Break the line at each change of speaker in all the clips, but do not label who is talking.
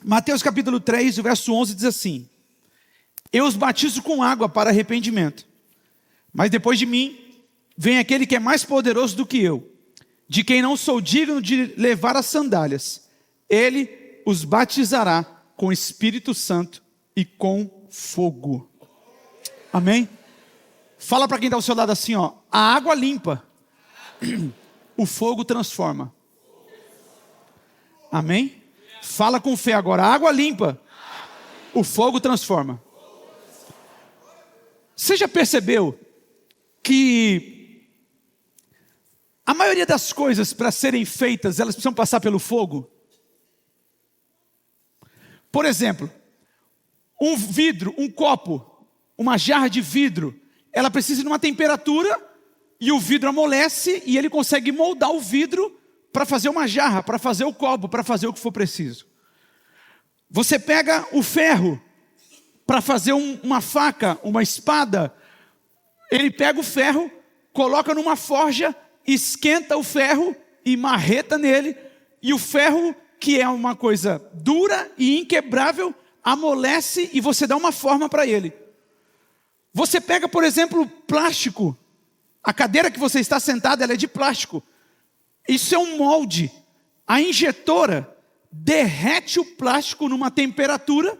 Mateus capítulo 3, o verso 11 diz assim: eu os batizo com água para arrependimento, mas depois de mim vem aquele que é mais poderoso do que eu, de quem não sou digno de levar as sandálias. Ele os batizará com Espírito Santo e com fogo. Amém? Fala para quem está ao seu lado assim, ó: a água limpa, o fogo transforma. Amém? Fala com fé agora: a água limpa, o fogo transforma. Você já percebeu que a maioria das coisas para serem feitas, elas precisam passar pelo fogo? Por exemplo, um vidro, um copo, uma jarra de vidro, ela precisa de uma temperatura e o vidro amolece e ele consegue moldar o vidro para fazer uma jarra, para fazer o copo, para fazer o que for preciso. Você pega o ferro para fazer uma faca, uma espada, ele pega o ferro, coloca numa forja, esquenta o ferro e marreta nele, e o ferro, que é uma coisa dura e inquebrável, amolece e você dá uma forma para ele. Você pega, por exemplo, plástico. A cadeira que você está sentado, ela é de plástico. Isso é um molde. A injetora derrete o plástico numa temperatura,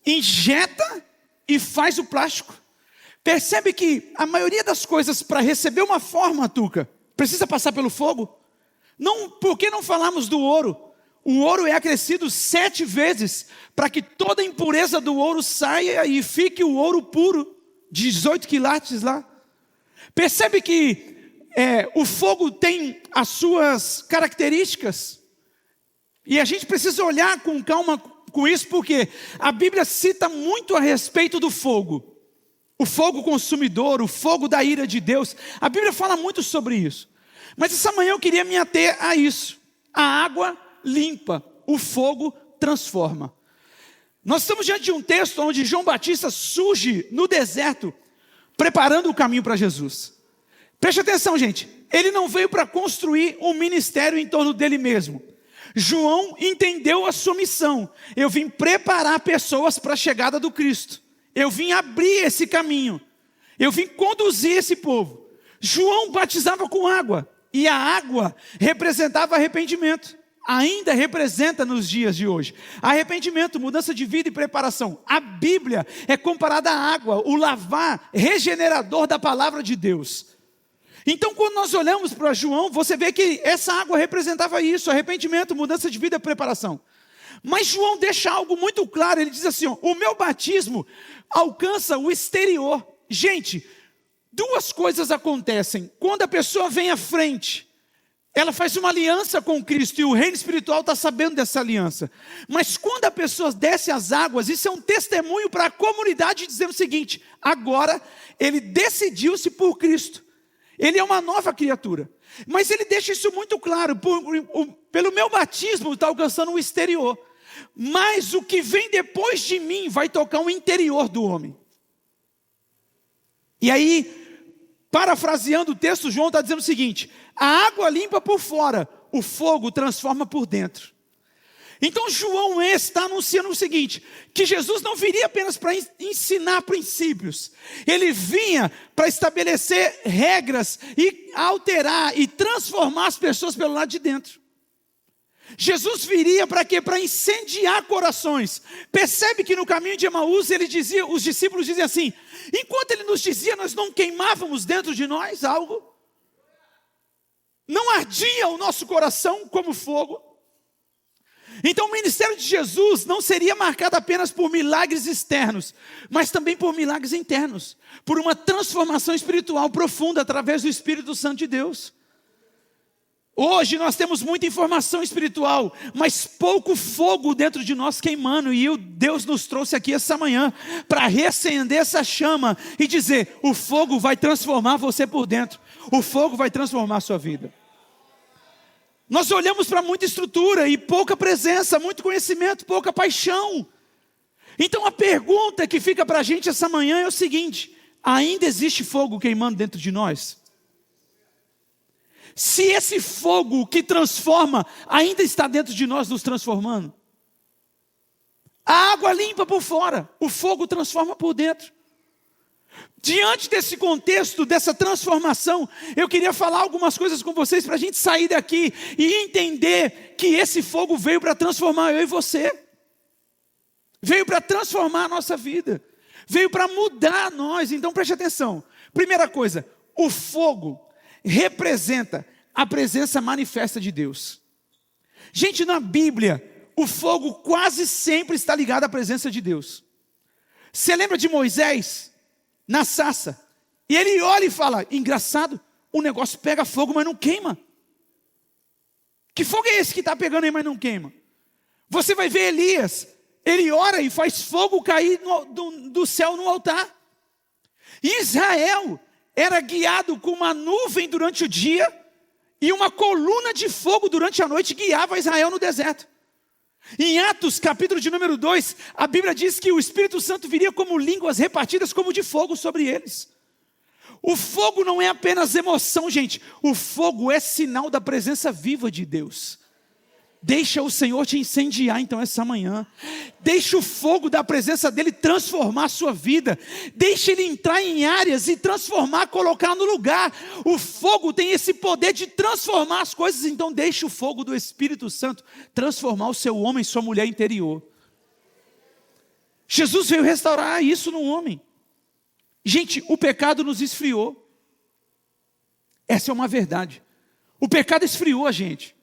injeta e faz o plástico. Percebe que a maioria das coisas para receber uma forma, Tuca, precisa passar pelo fogo? Não, por que não falamos do ouro? O ouro é acrescido 7 vezes para que toda a impureza do ouro saia e fique o ouro puro, 18 quilates lá. Percebe que o fogo tem as suas características. E a gente precisa olhar com calma com isso, porque a Bíblia cita muito a respeito do fogo. O fogo consumidor, o fogo da ira de Deus. A Bíblia fala muito sobre isso. Mas essa manhã eu queria me ater a isso. A água limpa, o fogo transforma. Nós estamos diante de um texto onde João Batista surge no deserto, preparando o caminho para Jesus. Preste atenção, gente. Ele não veio para construir um ministério em torno dele mesmo. João entendeu a sua missão. Eu vim preparar pessoas para a chegada do Cristo. Eu vim abrir esse caminho. Eu vim conduzir esse povo. João batizava com água. E a água representava arrependimento. Ainda representa nos dias de hoje. Arrependimento, mudança de vida e preparação. A Bíblia é comparada à água, o lavar regenerador da palavra de Deus. Então, quando nós olhamos para João, você vê que essa água representava isso: arrependimento, mudança de vida e preparação. Mas João deixa algo muito claro. Ele diz assim, ó: o meu batismo alcança o exterior. Gente, duas coisas acontecem. Quando a pessoa vem à frente, ela faz uma aliança com Cristo e o reino espiritual está sabendo dessa aliança. Mas quando a pessoa desce as águas, isso é um testemunho para a comunidade dizendo o seguinte: agora ele decidiu-se por Cristo. Ele é uma nova criatura. Mas ele deixa isso muito claro: pelo meu batismo está alcançando o exterior. Mas o que vem depois de mim vai tocar o interior do homem. E aí, parafraseando o texto, João está dizendo o seguinte: a água limpa por fora, o fogo transforma por dentro. Então João está anunciando o seguinte: que Jesus não viria apenas para ensinar princípios. Ele vinha para estabelecer regras e alterar e transformar as pessoas pelo lado de dentro. Jesus viria para quê? Para incendiar corações. Percebe que no caminho de Emaús ele dizia, os discípulos diziam assim: enquanto ele nos dizia, nós não queimávamos dentro de nós algo? Não ardia o nosso coração como fogo? Então o ministério de Jesus não seria marcado apenas por milagres externos, mas também por milagres internos, por uma transformação espiritual profunda através do Espírito Santo de Deus. Hoje nós temos muita informação espiritual, mas pouco fogo dentro de nós queimando. E Deus nos trouxe aqui essa manhã para reacender essa chama e dizer: o fogo vai transformar você por dentro. O fogo vai transformar a sua vida. Nós olhamos para muita estrutura e pouca presença, muito conhecimento, pouca paixão. Então a pergunta que fica para a gente essa manhã é o seguinte: ainda existe fogo queimando dentro de nós? Se esse fogo que transforma ainda está dentro de nós, nos transformando, água limpa por fora, o fogo transforma por dentro. Diante desse contexto, dessa transformação, eu queria falar algumas coisas com vocês para a gente sair daqui e entender que esse fogo veio para transformar eu e você. Veio para transformar a nossa vida. Veio para mudar nós. Então preste atenção. Primeira coisa, o fogo representa a presença manifesta de Deus. Gente, na Bíblia, o fogo quase sempre está ligado à presença de Deus. Você lembra de Moisés na sarça? E ele olha e fala, engraçado, o negócio pega fogo, mas não queima. Que fogo é esse que está pegando aí, mas não queima? Você vai ver Elias, ele ora e faz fogo cair do céu no altar. Israel era guiado com uma nuvem durante o dia e uma coluna de fogo durante a noite guiava Israel no deserto. Em Atos, capítulo de número 2, a Bíblia diz que o Espírito Santo viria como línguas repartidas como de fogo sobre eles. O fogo não é apenas emoção, gente. O fogo é sinal da presença viva de Deus. Deixa o Senhor te incendiar então essa manhã. Deixa o fogo da presença dEle transformar a sua vida. Deixa Ele entrar em áreas e transformar, colocar no lugar. O fogo tem esse poder de transformar as coisas. Então deixa o fogo do Espírito Santo transformar o seu homem, sua mulher interior. Jesus veio restaurar isso no homem. Gente, o pecado nos esfriou. Essa é uma verdade. O pecado esfriou a gente.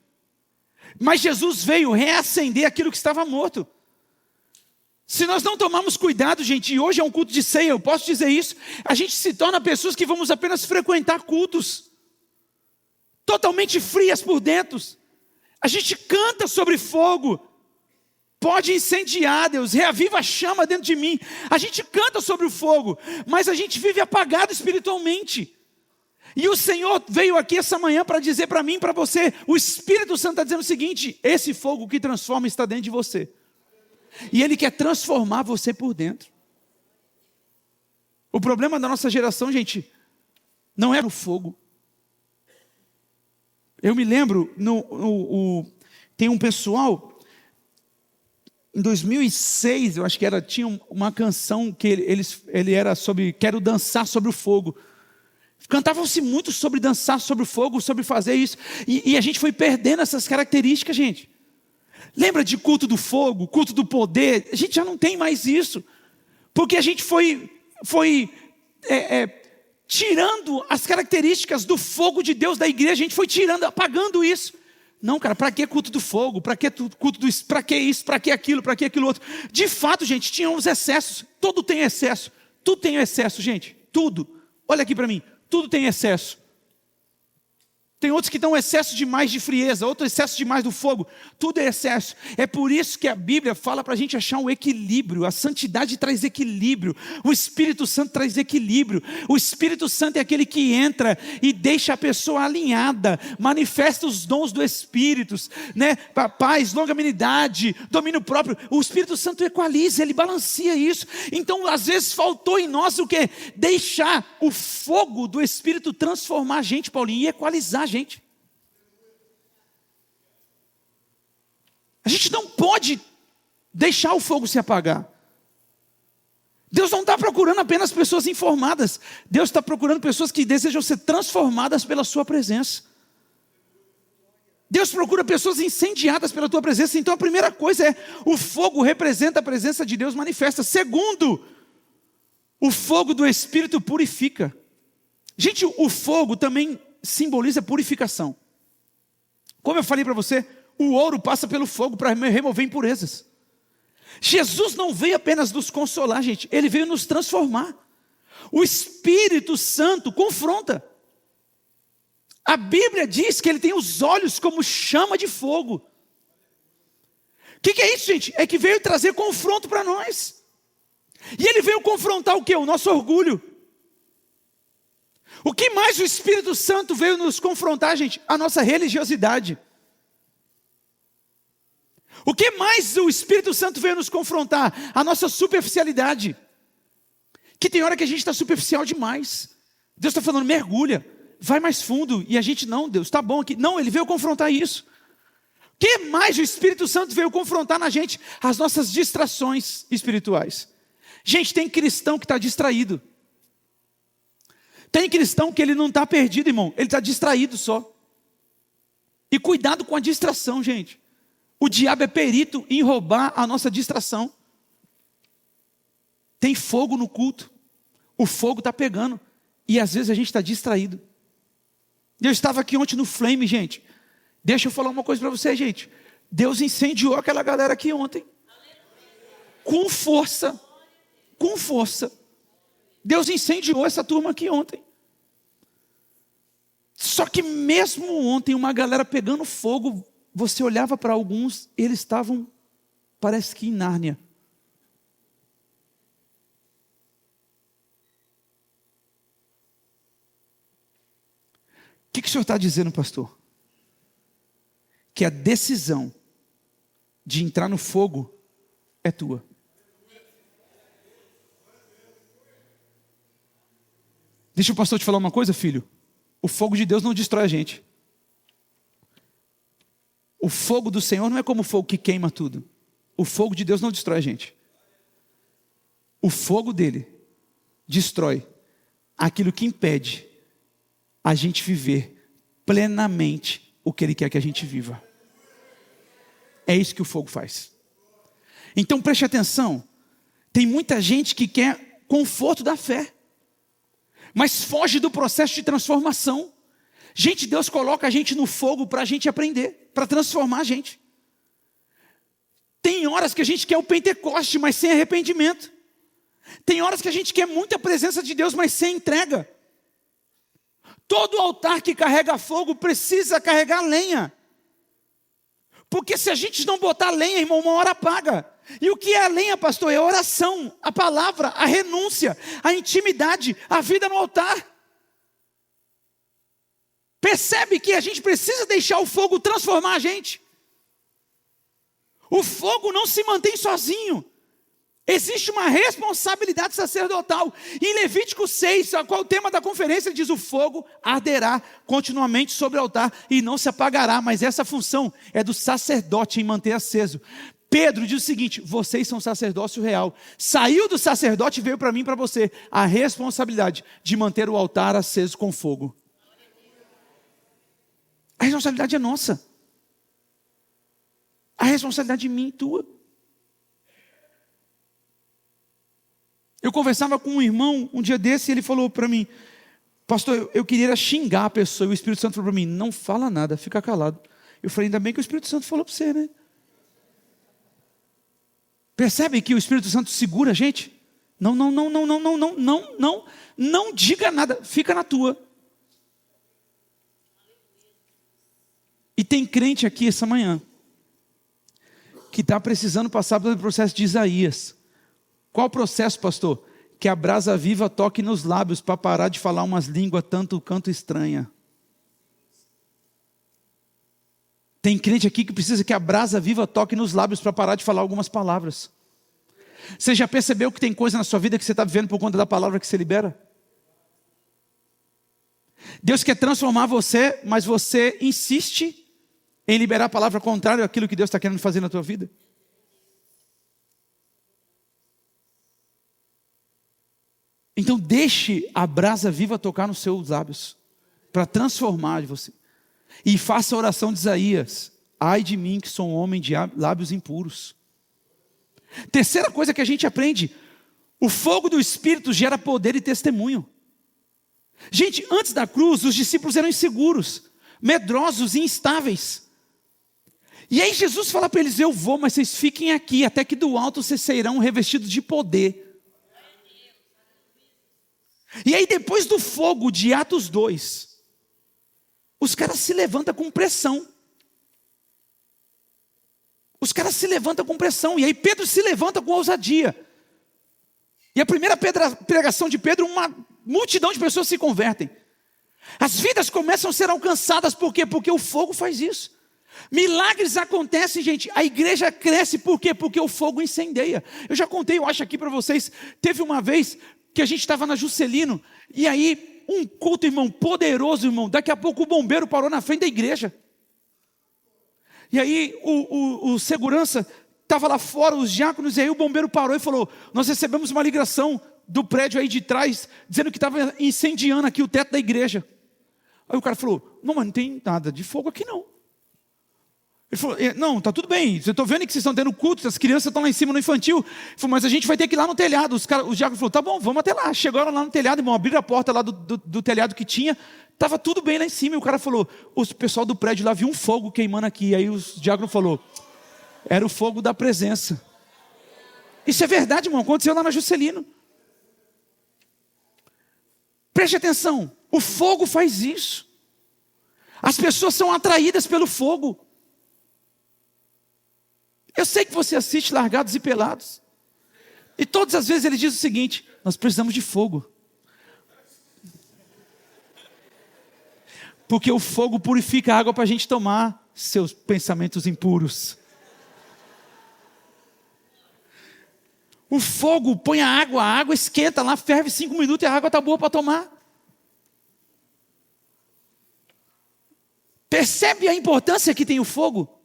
Mas Jesus veio reacender aquilo que estava morto. Se nós não tomarmos cuidado, gente, e hoje é um culto de ceia, eu posso dizer isso, a gente se torna pessoas que vamos apenas frequentar cultos, totalmente frias por dentro. A gente canta sobre fogo, pode incendiar, Deus, reaviva a chama dentro de mim. A gente canta sobre o fogo, mas a gente vive apagado espiritualmente. E o Senhor veio aqui essa manhã para dizer para mim e para você, o Espírito Santo está dizendo o seguinte, esse fogo que transforma está dentro de você. E Ele quer transformar você por dentro. O problema da nossa geração, gente, não era o fogo. Eu me lembro, tem um pessoal, em 2006, eu acho que era, tinha uma canção que ele era sobre, quero dançar sobre o fogo. Cantavam-se muito sobre dançar sobre o fogo, sobre fazer isso. E a gente foi perdendo essas características, gente. Lembra de culto do fogo, culto do poder? A gente já não tem mais isso. Porque a gente foi tirando as características do fogo de Deus da igreja. A gente foi tirando, apagando isso. Não, cara, para que culto do fogo? Para que culto do isso? Para que isso? Para que aquilo? Para que aquilo outro? De fato, gente, tinha uns excessos. Tudo tem excesso. Tudo tem excesso, gente. Tudo. Olha aqui para mim. Tudo tem excesso. Tem outros que dão excesso demais de frieza, outro excesso demais do fogo. Tudo é excesso. É por isso que a Bíblia fala para a gente achar um equilíbrio. A santidade traz equilíbrio. O Espírito Santo traz equilíbrio. O Espírito Santo é aquele que entra e deixa a pessoa alinhada. Manifesta os dons do Espírito, né? Paz, longanimidade, domínio próprio. O Espírito Santo equaliza, ele balanceia isso. Então, às vezes, faltou em nós o quê? Deixar o fogo do Espírito transformar a gente, Paulinho, e equalizar a gente. A gente não pode deixar o fogo se apagar. Deus não está procurando apenas pessoas informadas. Deus está procurando pessoas que desejam ser transformadas pela sua presença. Deus procura pessoas incendiadas pela tua presença. Então a primeira coisa é, o fogo representa a presença de Deus manifesta. Segundo, o fogo do Espírito purifica. Gente, o fogo também simboliza purificação. Como eu falei para você, o ouro passa pelo fogo para remover impurezas. Jesus não veio apenas nos consolar, gente, Ele veio nos transformar. O Espírito Santo confronta. A Bíblia diz que Ele tem os olhos como chama de fogo. O que é isso, gente? É que veio trazer confronto para nós. E Ele veio confrontar o quê? O nosso orgulho. O que mais o Espírito Santo veio nos confrontar, gente? A nossa religiosidade. O que mais o Espírito Santo veio nos confrontar? A nossa superficialidade. Que tem hora que a gente está superficial demais. Deus está falando, mergulha, vai mais fundo. E a gente, não, Deus, está bom aqui. Não, Ele veio confrontar isso. que mais o Espírito Santo veio confrontar na gente? As nossas distrações espirituais. Gente, tem cristão que está distraído. Tem cristão que ele não está perdido, irmão. Ele está distraído só. E cuidado com a distração, gente. O diabo é perito em roubar a nossa distração. Tem fogo no culto. O fogo está pegando. E às vezes a gente está distraído. Eu estava aqui ontem no Flame, gente. Deixa eu falar uma coisa para você, gente. Deus incendiou aquela galera aqui ontem. Com força. Com força. Deus incendiou essa turma aqui ontem. Só que mesmo ontem, uma galera pegando fogo, você olhava para alguns, eles estavam, parece que em Nárnia. O que o senhor está dizendo, pastor? Que a decisão de entrar no fogo é tua. Deixa o pastor te falar uma coisa, filho. O fogo de Deus não destrói a gente. O fogo do Senhor não é como o fogo que queima tudo. O fogo de Deus não destrói a gente. O fogo dele destrói aquilo que impede a gente viver plenamente o que ele quer que a gente viva. É isso que o fogo faz. Então preste atenção. Tem muita gente que quer conforto da fé, mas foge do processo de transformação. Gente, Deus coloca a gente no fogo para a gente aprender, para transformar a gente. Tem horas que a gente quer o Pentecoste, mas sem arrependimento. Tem horas que a gente quer muita presença de Deus, mas sem entrega. Todo altar que carrega fogo precisa carregar lenha. Porque se a gente não botar lenha, irmão, uma hora apaga. E o que é a lenha, pastor? É a oração, a palavra, a renúncia, a intimidade, a vida no altar. Percebe que a gente precisa deixar o fogo transformar a gente. O fogo não se mantém sozinho. Existe uma responsabilidade sacerdotal. Em Levítico 6, qual é o tema da conferência? Ele diz: o fogo arderá continuamente sobre o altar e não se apagará. Mas essa função é do sacerdote em manter aceso. Pedro diz o seguinte: vocês são sacerdócio real. Saiu do sacerdote e veio para mim e para você a responsabilidade de manter o altar aceso com fogo. A responsabilidade é nossa. A responsabilidade é minha e tua. Eu conversava com um irmão um dia desse e ele falou para mim: pastor, eu queria xingar a pessoa. E o Espírito Santo falou para mim: não fala nada, fica calado. Eu falei: ainda bem que o Espírito Santo falou para você, né? Percebe que o Espírito Santo segura a gente? Não diga nada, fica na tua. E tem crente aqui essa manhã que está precisando passar pelo processo de Isaías. Qual o processo, pastor? Que a brasa viva toque nos lábios para parar de falar umas línguas tanto canto estranha. Tem crente aqui que precisa que a brasa viva toque nos lábios para parar de falar algumas palavras. Você já percebeu que tem coisa na sua vida que você está vivendo por conta da palavra que você libera? Deus quer transformar você, mas você insiste em liberar a palavra contrária àquilo que Deus está querendo fazer na tua vida. Então deixe a brasa viva tocar nos seus lábios, para transformar você. E faça a oração de Isaías: ai de mim que sou um homem de lábios impuros. Terceira coisa que a gente aprende: o fogo do Espírito gera poder e testemunho. Gente, antes da cruz, os discípulos eram inseguros, medrosos e instáveis. E aí Jesus fala para eles: eu vou, mas vocês fiquem aqui, até que do alto vocês serão revestidos de poder. E aí depois do fogo de Atos 2, os caras se levantam com pressão. Os caras se levantam com pressão. E aí Pedro se levanta com ousadia. E a primeira pregação de Pedro, uma multidão de pessoas se convertem. As vidas começam a ser alcançadas. Por quê? Porque o fogo faz isso. Milagres acontecem, gente. A igreja cresce. Por quê? Porque o fogo incendeia. Eu já contei, eu acho aqui para vocês. Teve uma vez que a gente estava na Juscelino. E aí um culto, irmão, poderoso, irmão. Daqui a pouco o bombeiro parou na frente da igreja. E aí o segurança estava lá fora, os diáconos, e aí o bombeiro parou e falou: nós recebemos uma ligação do prédio aí de trás, dizendo que estava incendiando aqui o teto da igreja. Aí o cara falou: não, mas não tem nada de fogo aqui não. Ele falou: não, tá tudo bem, eu estou vendo que vocês estão tendo culto, as crianças estão lá em cima no infantil. Ele falou: mas a gente vai ter que ir lá no telhado. Os diáconos falaram: tá bom, vamos até lá. Chegaram lá no telhado, irmão, abriram a porta lá do telhado que tinha, estava tudo bem lá em cima. E o cara falou: o pessoal do prédio lá viu um fogo queimando aqui. Aí o diácono falou: era o fogo da presença. Isso é verdade, irmão, aconteceu lá na Juscelino. Preste atenção, o fogo faz isso. As pessoas são atraídas pelo fogo. Eu sei que você assiste Largados e Pelados, e todas as vezes ele diz o seguinte: nós precisamos de fogo, porque o fogo purifica a água para a gente tomar seus pensamentos impuros. O fogo põe a água esquenta lá, ferve 5 minutos e a água está boa para tomar. Percebe a importância que tem o fogo?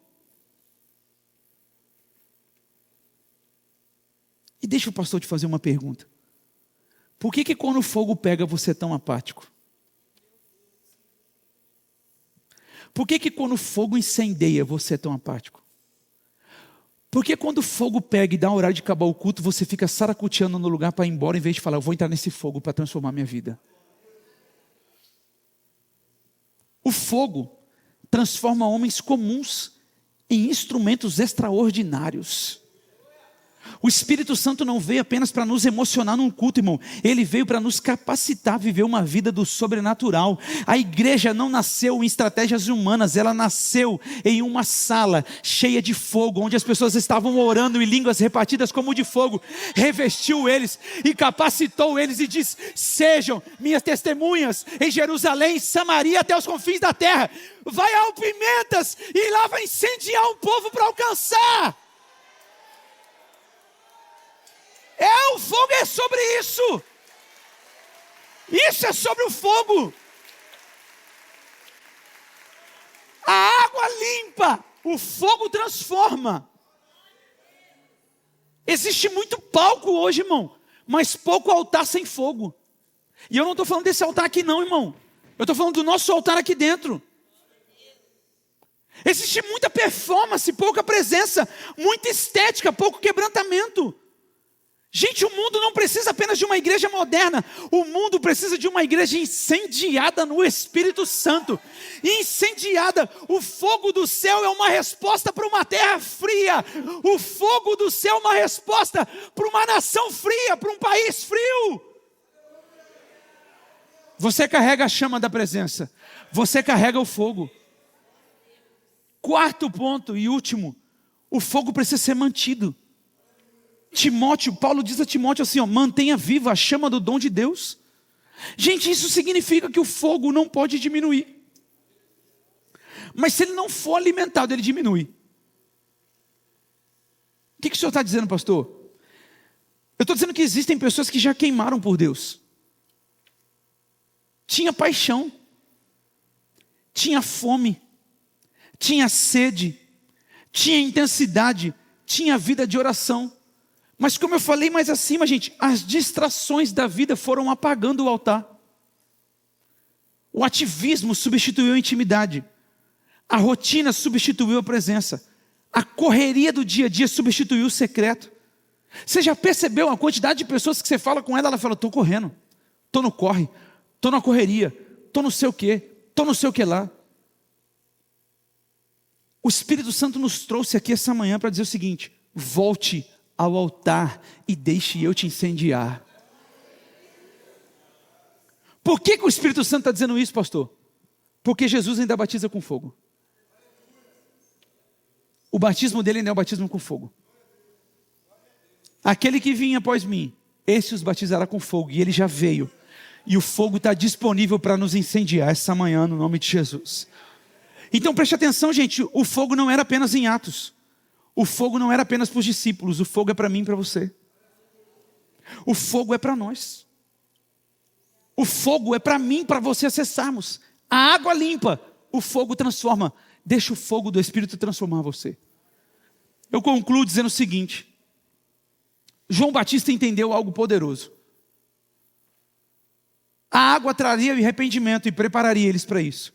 E deixa o pastor te fazer uma pergunta. Por que quando o fogo pega você é tão apático? Por que quando o fogo incendeia você é tão apático? Porque quando o fogo pega e dá o horário de acabar o culto, você fica saracoteando no lugar para ir embora, em vez de falar: eu vou entrar nesse fogo para transformar minha vida. O fogo transforma homens comuns em instrumentos extraordinários. O Espírito Santo não veio apenas para nos emocionar num culto, irmão. Ele veio para nos capacitar a viver uma vida do sobrenatural. A igreja não nasceu em estratégias humanas, ela nasceu em uma sala cheia de fogo, onde as pessoas estavam orando em línguas repartidas como de fogo. Revestiu eles e capacitou eles e disse: sejam minhas testemunhas em Jerusalém, Samaria, até os confins da terra. Vai ao Pimentas e lá vai incendiar um povo para alcançar. O fogo é sobre isso. Isso é sobre o fogo. A água limpa, o fogo transforma. Existe muito palco hoje, irmão, mas pouco altar sem fogo. E eu não estou falando desse altar aqui não, irmão. Eu estou falando do nosso altar aqui dentro. Existe muita performance, pouca presença, muita estética, pouco quebrantamento. Gente, o mundo não precisa apenas de uma igreja moderna. O mundo precisa de uma igreja incendiada no Espírito Santo. Incendiada. O fogo do céu é uma resposta para uma terra fria. O fogo do céu é uma resposta para uma nação fria, para um país frio. Você carrega a chama da presença. Você carrega o fogo. Quarto ponto e último. O fogo precisa ser mantido. Paulo diz a Timóteo assim, mantenha viva a chama do dom de Deus. Gente, isso significa que o fogo não pode diminuir. Mas se ele não for alimentado, ele diminui. O que o senhor está dizendo, pastor? Eu estou dizendo que existem pessoas que já queimaram por Deus. Tinha paixão, tinha fome, tinha sede, tinha intensidade, tinha vida de oração. Mas como eu falei mais acima, gente, as distrações da vida foram apagando o altar. O ativismo substituiu a intimidade. A rotina substituiu a presença. A correria do dia a dia substituiu o secreto. Você já percebeu a quantidade de pessoas que você fala com ela fala: estou correndo, estou no corre, estou na correria, estou não sei o quê, estou não sei o que lá. O Espírito Santo nos trouxe aqui essa manhã para dizer o seguinte: volte ao altar e deixe eu te incendiar. Por que o Espírito Santo está dizendo isso, pastor? Porque Jesus ainda batiza com fogo. O batismo dele ainda é o batismo com fogo. Aquele que vinha após mim, esse os batizará com fogo, e ele já veio. E o fogo está disponível para nos incendiar essa manhã, no nome de Jesus. Então preste atenção, gente, o fogo não era apenas em Atos. O fogo não era apenas para os discípulos, o fogo é para mim e para você. O fogo é para nós. O fogo é para mim, para você acessarmos. A água limpa, o fogo transforma. Deixa o fogo do Espírito transformar você. Eu concluo dizendo o seguinte: João Batista entendeu algo poderoso. A água traria o arrependimento e prepararia eles para isso.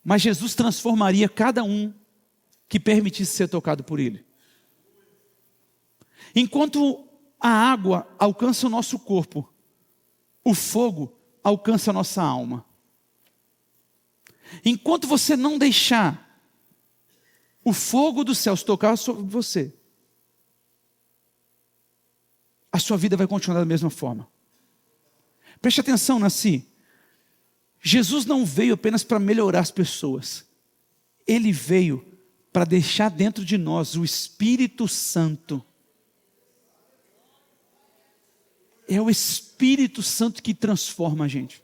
Mas Jesus transformaria cada um que permitisse ser tocado por ele. Enquanto a água alcança o nosso corpo, o fogo alcança a nossa alma. Enquanto você não deixar o fogo dos céus tocar sobre você, a sua vida vai continuar da mesma forma. Preste atenção, Nasci. Jesus não veio apenas para melhorar as pessoas. Ele veio para deixar dentro de nós o Espírito Santo. É o Espírito Santo que transforma a gente.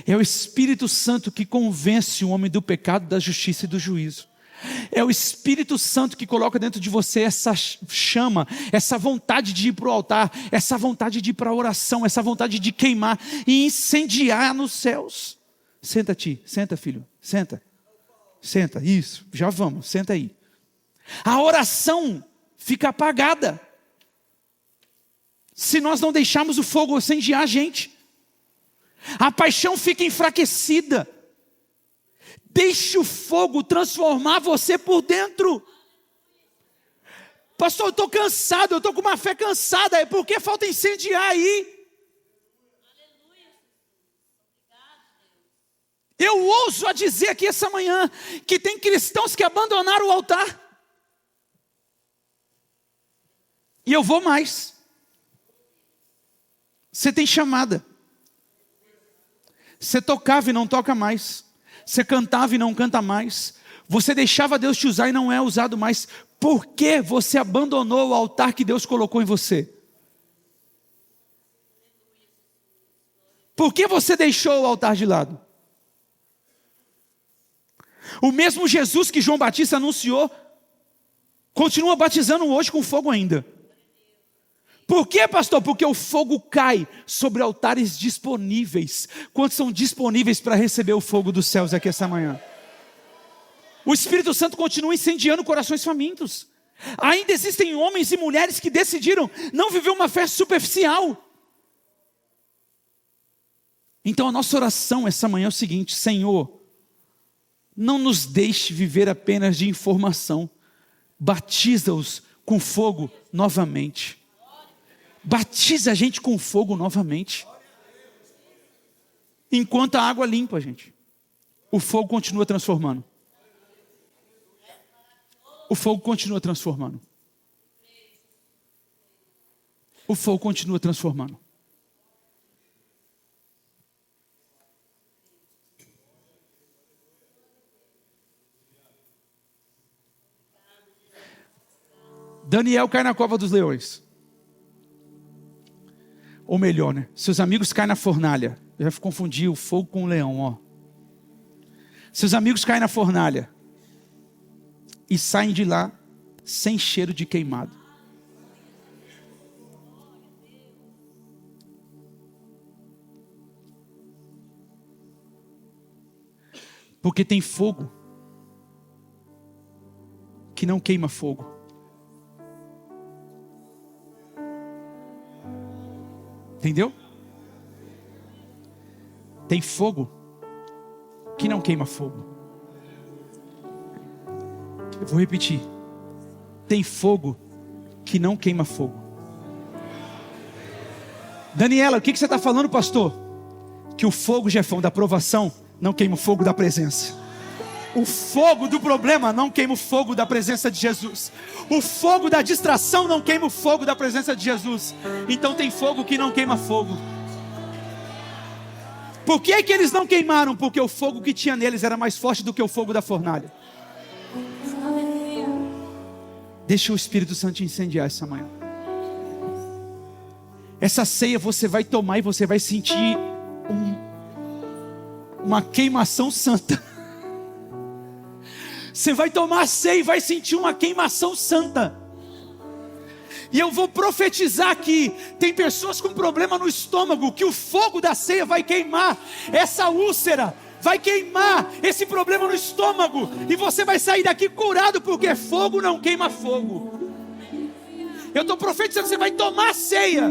É o Espírito Santo que convence o homem do pecado, da justiça e do juízo. É o Espírito Santo que coloca dentro de você essa chama, essa vontade de ir para o altar, essa vontade de ir para a oração, essa vontade de queimar e incendiar nos céus. Senta, senta, filho, senta, isso, já vamos, senta aí. A oração fica apagada se nós não deixarmos o fogo incendiar a gente. A paixão fica enfraquecida. Deixe o fogo transformar você por dentro. Pastor, eu estou cansado, eu estou com uma fé cansada. É porque falta incendiar aí. Eu ouso a dizer aqui essa manhã que tem cristãos que abandonaram o altar. E eu vou mais. Você tem chamada. Você tocava e não toca mais. Você cantava e não canta mais. Você deixava Deus te usar e não é usado mais. Por que você abandonou o altar que Deus colocou em você? Por que você deixou o altar de lado? O mesmo Jesus que João Batista anunciou, continua batizando hoje com fogo ainda. Por quê, pastor? Porque o fogo cai sobre altares disponíveis. Quantos são disponíveis para receber o fogo dos céus aqui essa manhã? O Espírito Santo continua incendiando corações famintos. Ainda existem homens e mulheres que decidiram não viver uma fé superficial. Então a nossa oração essa manhã é o seguinte: Senhor, não nos deixe viver apenas de informação. Batiza-os com fogo novamente. Batiza a gente com fogo novamente. Enquanto a água limpa a gente, o fogo continua transformando. O fogo continua transformando. O fogo continua transformando. Daniel cai na cova dos leões. Ou melhor, né? Seus amigos caem na fornalha. Eu já confundi o fogo com o leão, ó. Seus amigos caem na fornalha e saem de lá sem cheiro de queimado. Porque tem fogo que não queima fogo. Entendeu? Tem fogo que não queima fogo. Eu vou repetir. Tem fogo que não queima fogo. Daniela, o que você está falando, pastor? Que o fogo, Jefão, da provação não queima o fogo da presença. O fogo do problema não queima o fogo da presença de Jesus. O fogo da distração não queima o fogo da presença de Jesus. Então tem fogo que não queima fogo. Por que que eles não queimaram? Porque o fogo que tinha neles era mais forte do que o fogo da fornalha. Deixa o Espírito Santo te incendiar essa manhã. Essa ceia você vai tomar e você vai sentir uma queimação santa. Você vai tomar a ceia e vai sentir uma queimação santa. E eu vou profetizar aqui, tem pessoas com problema no estômago, que o fogo da ceia vai queimar essa úlcera, vai queimar esse problema no estômago, e você vai sair daqui curado, porque fogo não queima fogo. Eu estou profetizando, você vai tomar ceia.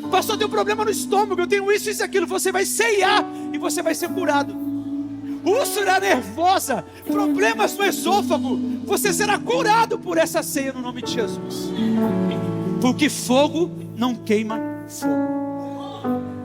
Pastor, eu tenho problema no estômago, eu tenho isso e aquilo. Você vai ceiar e você vai ser curado. Úlcera nervosa, problemas no esôfago, você será curado por essa ceia no nome de Jesus. Porque fogo não queima fogo.